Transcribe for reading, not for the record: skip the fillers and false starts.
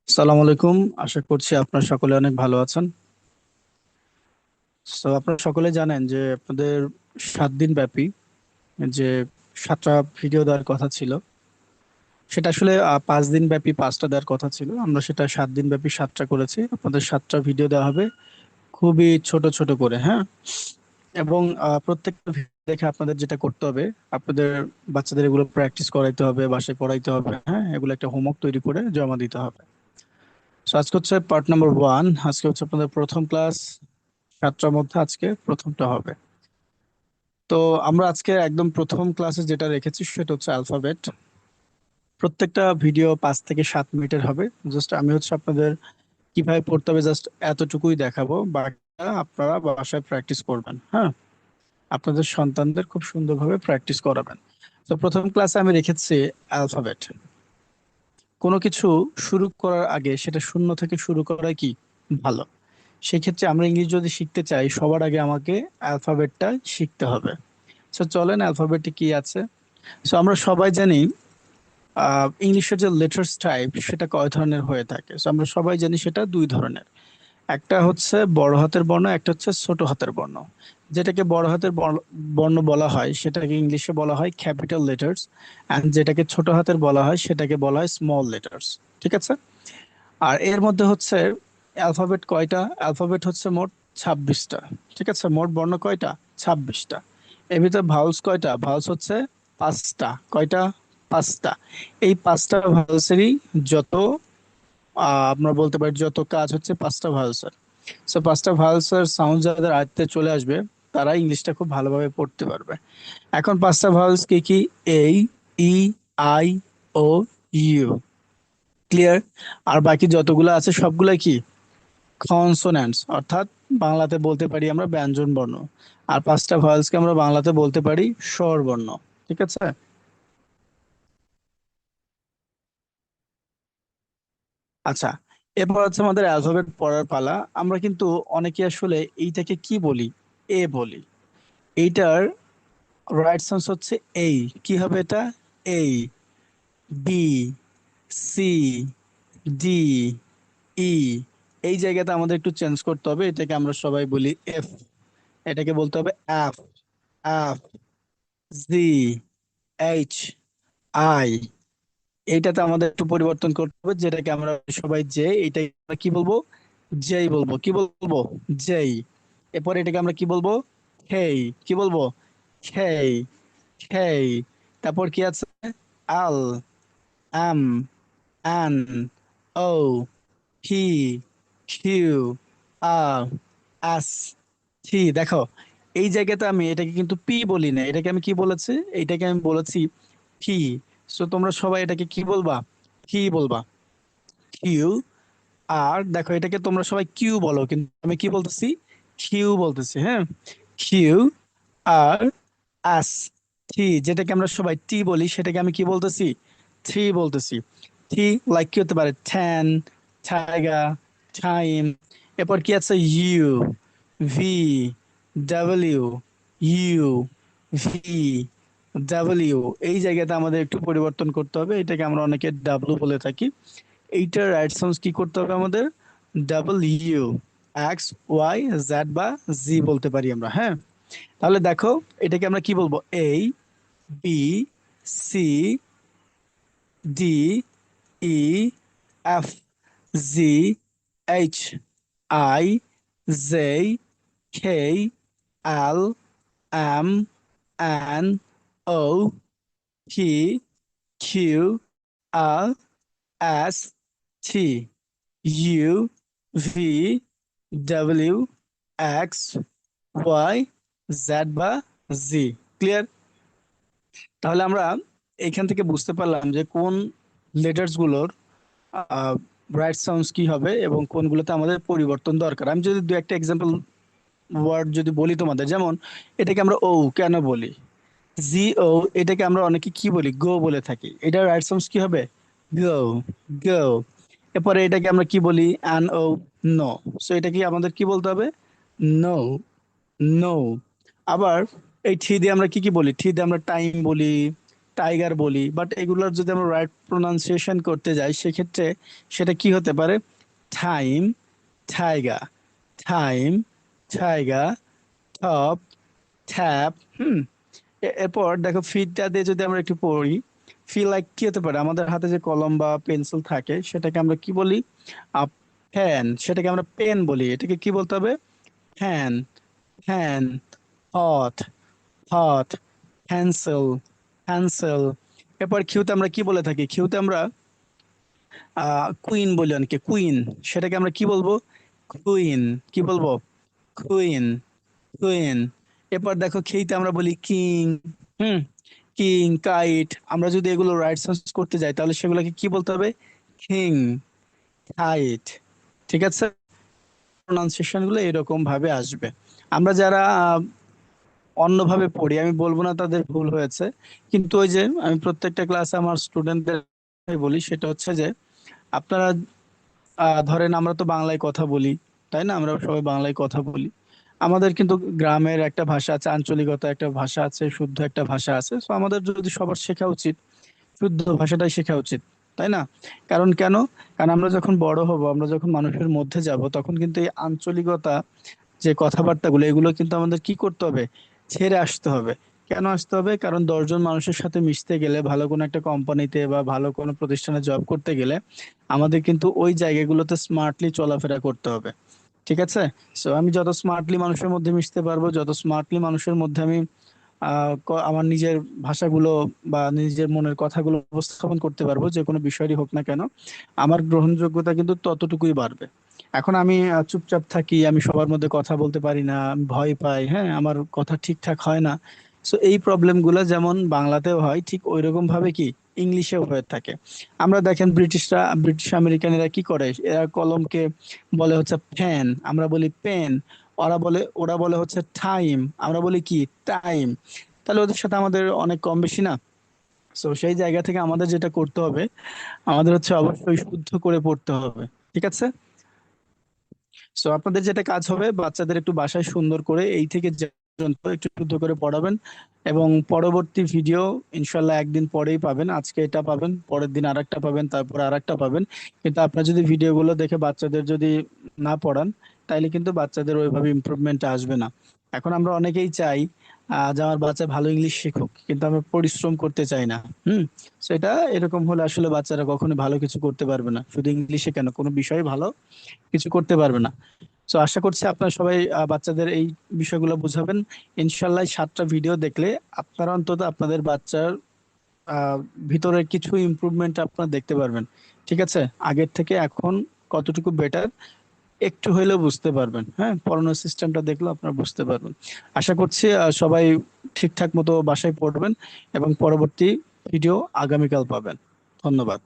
সালাম আলাইকুম। আশা করছি আপনারা সকলে অনেক ভালো আছেন। আপনারা সকলে জানেন যে আপনাদের 7 দিন ব্যাপী যে 7টা ভিডিও দেওয়ার কথা ছিল, সেটা আসলে 5 দিন ব্যাপী 5টা দেওয়ার কথা ছিল। আমরা সেটা 7 দিন ব্যাপী 7টা করেছি। আপনাদের 7টা ভিডিও দেওয়া হবে খুবই ছোট ছোট করে, হ্যাঁ। এবং প্রত্যেকটা ভিডিও দেখে আপনাদের যেটা করতে হবে, আপনাদের বাচ্চাদের এগুলো প্র্যাকটিস করাইতে হবে, বাসায় পড়াইতে হবে, হ্যাঁ। এগুলো একটা হোমওয়ার্ক তৈরি করে জমা দিতে হবে। আজকে হচ্ছে পার্ট নাম্বার 1। আজকে হচ্ছে আপনাদের প্রথম ক্লাস। 7টার মধ্যে আজকে প্রথমটা হবে। তো আমরা আজকে একদম প্রথম ক্লাসে যেটা রেখেছি সেটা হচ্ছে অ্যালফাবেট। প্রত্যেকটা ভিডিও 5 থেকে 7 মিনিটের হবে। জাস্ট আমি হচ্ছে আপনাদের কিভাবে পড়তে হবে জাস্ট এতটুকুই দেখাবো, বাকিটা আপনারা বাসায় প্র্যাকটিস করবেন, হ্যাঁ। আপনাদের সন্তানদের খুব সুন্দরভাবে প্র্যাকটিস করাবেন। তো প্রথম ক্লাসে আমি রেখেছি অ্যালফাবেট। কোনো কিছু শুরু করার আগে সেটা শূন্য থেকে শুরু করাই কি ভালো। সেক্ষেত্রে আমরা ইংলিশ যদি শিখতে চাই, সবার আগে আমাকে অ্যালফাবেটটা শিখতে হবে। চলেন অ্যালফাবেটে কি আছে। আমরা সবাই জানি ইংলিশের যে লেটার্স টাইপ সেটা কয় ধরনের হয়ে থাকে। আমরা সবাই জানি সেটা 2 ধরনের। একটা হচ্ছে বড় হাতের বর্ণ, একটা হচ্ছে ছোট হাতের বর্ণ। যেটাকে বড় হাতের বর্ণ বলা হয় সেটাকে ইংলিশে বলা হয় ক্যাপিটাল লেটার্স, অ্যান্ড যেটাকে ছোট হাতের বলা হয় সেটাকে বলা হয় স্মল লেটার্স। ঠিক আছে। আর এর মধ্যে হচ্ছে অ্যালফাবেট কয়টা? অ্যালফাবেট হচ্ছে মোট 26টা। ঠিক আছে, মোট বর্ণ কয়টা? 26টা। এর ভিতরে ভাউলস কয়টা? ভাউলস হচ্ছে 5টা। কয়টা? 5টা। এই 5টা ভাউলসেরই যত আমরা বলতে পারি যত কাজ হচ্ছে 5টা ভাউলসের। 5টা ভাউলসের সাউন্ড যাদের আয়ত্তে চলে আসবে তারা ইংলিশটা খুব ভালোভাবে পড়তে পারবে। এখন 5টা ভাউলস কি কি? এই, ই, আই, ও, ইউ। ক্লিয়ার? আর বাকি যতগুলো আছে সবগুলাই কি? কনসোন্যান্টস, অর্থাৎ বাংলাতে বলতে পারি আমরা ব্যঞ্জন বর্ণ। আর 5টা ভয়েলসকে আমরা বাংলাতে বলতে পারি স্বর বর্ণ। ঠিক আছে। আচ্ছা, এরপর হচ্ছে আমাদের অ্যালফাবেট পড়ার পালা। আমরা কিন্তু অনেকে আসলে এইটাকে কি বলি? এ বলি। এইটার রাইট সাউন্ড হচ্ছে এই। কি হবে এটা? এই। বি, সি, ডি, ই। এই জায়গাতে আমাদের একটু চেঞ্জ করতে হবে, এটাকে আমরা সবাই বলি এফ। এটাকে বলতে হবে F. F, G, H, I. এইটাতে আমাদের একটু পরিবর্তন করতে হবে, যেটাকে আমরা সবাই জে, এইটাকে আমরা কি বলবো? জেই বলবো। কি বলবো? জেই। এরপর এটাকে আমরা কি বলবো? হেই। কি বলবো? হেই। হেই। তারপর কি আছে? L, M, N, O, P, Q, R, S, T. দেখো, এই জায়গাতে আমি এটাকে কিন্তু পি বলি না, এটাকে আমি কি বলেছি? এটাকে আমি বলেছি ফি। তোমরা সবাই এটাকে কি বলবা? ফি বলবা। কিউ। আর দেখো, এটাকে তোমরা সবাই কিউ বলো, কিন্তু আমি কি বলতেছি? কিউ বলতেছি, হ্যাঁ। কিউ, আর, এস, টি। যেটাকে আমরা সবাই টি বলি সেটাকে আমি কি বলতেছি? থ্রি বলতেছি। টি, লাইক কি হতে পারে? Than, tiger, time. এরপর কি আছে? U, V, W, U, V, W. এই জায়গাতে আমাদের একটু পরিবর্তন করতে হবে, এটাকে আমরা অনেকে ডাব্লু বলে থাকি। এইটার রাইট সাউন্ড কি করতে হবে আমাদের? W. X, Y, Z বা জি বলতে পারি আমরা, হ্যাঁ। তাহলে দেখো, এটাকে আমরা কি বলবো? A, B, C, D, E, F, G, H, I, J, K, L, M, N, O, P, Q, R, S, T, U, V, W, X, Y, Z বা জি। ক্লিয়ার? তাহলে আমরা এইখান থেকে বুঝতে পারলাম যে কোন লেটার্স গুলোর রাইট সাউন্ডস কি হবে এবং কোনগুলোতে আমাদের পরিবর্তন দরকার। আমি যদি দু একটা এক্সাম্পল ওয়ার্ড যদি বলি তোমাদের, যেমন এটাকে আমরা ও কেন বলি? জি ও। এটাকে আমরা অনেকে কি বলি? গো বলে থাকি। এটার রাইট সাউন্ডস কি হবে? গো। গো। এরপরে এটাকে আমরা কি বলি? N O, no. এটা কি আমাদের কি বলতে হবে? নো। নো। আবার এই ঠি দিয়ে আমরা কি কি বলি? ঠি দিয়ে আমরা টাইম বলি, টাইগার বলি, বাট এগুলোর যদি আমরা রাইট প্রোনাউন্সিয়েশন করতে যাই সেক্ষেত্রে সেটা কি হতে পারে? Time, tiger, time, tiger, top, tap. এরপর দেখো ফিটটা দিয়ে যদি আমরা একটু পড়ি, ফি লাইক কি হতে পারে? আমাদের হাতে যে কলম বা পেন্সিল থাকে সেটাকে আমরা কি বলি? পেন। সেটাকে আমরা পেন বলি, এটাকে কি বলতে হবে? Fan, fan. Hot, hot. Hansel, Hansel. এরপর কিউতে আমরা কি বলে থাকি? কিউতে আমরা কুইন বলি অনেকে, কুইন। সেটাকে আমরা কি বলবো? কুইন। কি বলবো? Queen, queen. এরপর দেখো খেইতে আমরা বলি কিং। হুম, কিং, কাইট। আমরা যদি এগুলো রাইট সেন্স করতে যাই তাহলে সেগুলোকে কি বলতে হবে? King, kite. ঠিক আছে, প্রোনাউন্সিয়েশন গুলো এরকম ভাবে আসবে। আমরা যারা অন্যভাবে পড়ি, আমি বলবো না তাদের ভুল হয়েছে, কিন্তু ওই যে আমি প্রত্যেকটা ক্লাসে আমার স্টুডেন্টদের বলি সেটা হচ্ছে যে আপনারা ধরেন আমরা তো বাংলায় কথা বলি, তাই না? আমরা সবাই বাংলায় কথা বলি। আমাদের কিন্তু গ্রামের একটা ভাষা আছে, আঞ্চলিকতা একটা ভাষা আছে, শুদ্ধ একটা ভাষা আছে। তো আমাদের যদি সবার শেখা উচিত শুদ্ধ ভাষাটাই শেখা উচিত, তাই না? কারণ কেন? কারণ আমরা যখন বড় হব, আমরা যখন মানুষের মধ্যে যাব, তখন কিন্তু এই আঞ্চলিকতা যে কথাবার্তাগুলো এগুলো কিন্তু আমাদের কি করতে হবে? ছেড়ে আসতে হবে। কেন আসতে হবে? কারণ 10 জন মানুষের সাথে মিশতে গেলে, ভালো কোনো একটা কোম্পানিতে বা ভালো কোনো প্রতিষ্ঠানে জব করতে গেলে আমাদের কিন্তু ওই জায়গাগুলোতে স্মার্টলি চলাফেরা করতে হবে। ঠিক আছে? সো আমি যত স্মার্টলি মানুষের মধ্যে মিশতে পারবো, যত স্মার্টলি মানুষের মধ্যে আমি আমার নিজের ভাষাগুলো বা নিজের মনের কথাগুলো উপস্থাপন করতে পারবো, যে কোনো বিষয়ই হোক না কেন, আমার গ্রহণযোগ্যতা কিন্তু ততটুকুই বাড়বে। এখন আমি চুপচাপ থাকি, আমি সবার মধ্যে কথা বলতে পারি না, আমি ভয় পাই, হ্যাঁ, আমার কথা ঠিকঠাক হয় না। সো এই প্রবলেম গুলো যেমন বাংলাতেও হয়, ঠিক ওইরকম ভাবে কি ইংলিশেও হয়ে থাকে। আমরা দেখেন ব্রিটিশ আমেরিকানেরা কি করে? এরা কলমকে বলে হচ্ছে ফ্যান, আমরা বলি পেন। ওরা বলে হচ্ছে টাইম, আমরা বলি কি টাইম। তাহলে ওদের সাথে আমাদের অনেক কম বেশি না? সো সেই জায়গা থেকে আমাদের যেটা করতে হবে, আমাদের হচ্ছে অবশ্যই শুদ্ধ করে পড়তে হবে। ঠিক আছে? সো আপনাদের যেটা কাজ হবে, বাচ্চাদের একটু বাসায় সুন্দর করে এই থেকে যে পর্যন্ত একটু শুদ্ধ করে পড়াবেন, এবং পরবর্তী ভিডিও ইনশাল্লাহ একদিন পরেই পাবেন। আজকে এটা পাবেন, পরের দিন আরেকটা পাবেন, তারপর আরেকটা পাবেন। কিন্তু আপনার যদি ভিডিওগুলো দেখে বাচ্চাদের যদি না পড়ান, তাইলে কিন্তু বাচ্চাদের ওইভাবে ইমপ্রুভমেন্ট আসবে না। এখন আমরা অনেকেই চাই যে আমার বাচ্চা ভালো ইংলিশ শিখুক, কিন্তু আমরা পরিশ্রম করতে চাই না। সেটা এরকম হলে আসলে বাচ্চারা কখনো ভালো কিছু করতে পারবে না। শুধু ইংলিশে কেন, কোনো বিষয়ে ভালো কিছু করতে পারবে না। তো আশা করছি আপনারা সবাই বাচ্চাদের এই বিষয়গুলো বুঝাবেন। ইনশাল্লাহ 7টা ভিডিও দেখলে আপনারা অন্তত আপনাদের বাচ্চার আহ, ভিতরে কিছু ইমপ্রুভমেন্ট আপনারা দেখতে পারবেন। ঠিক আছে? আগের থেকে এখন কতটুকু বেটার একটু হইলেও বুঝতে পারবেন। হ্যাঁ, পড়ানোর সিস্টেমটা দেখলে আপনারা বুঝতে পারবেন। আশা করছি সবাই ঠিকঠাক মতো বাসায় পড়বেন এবং পরবর্তী ভিডিও আগামীকাল পাবেন। ধন্যবাদ।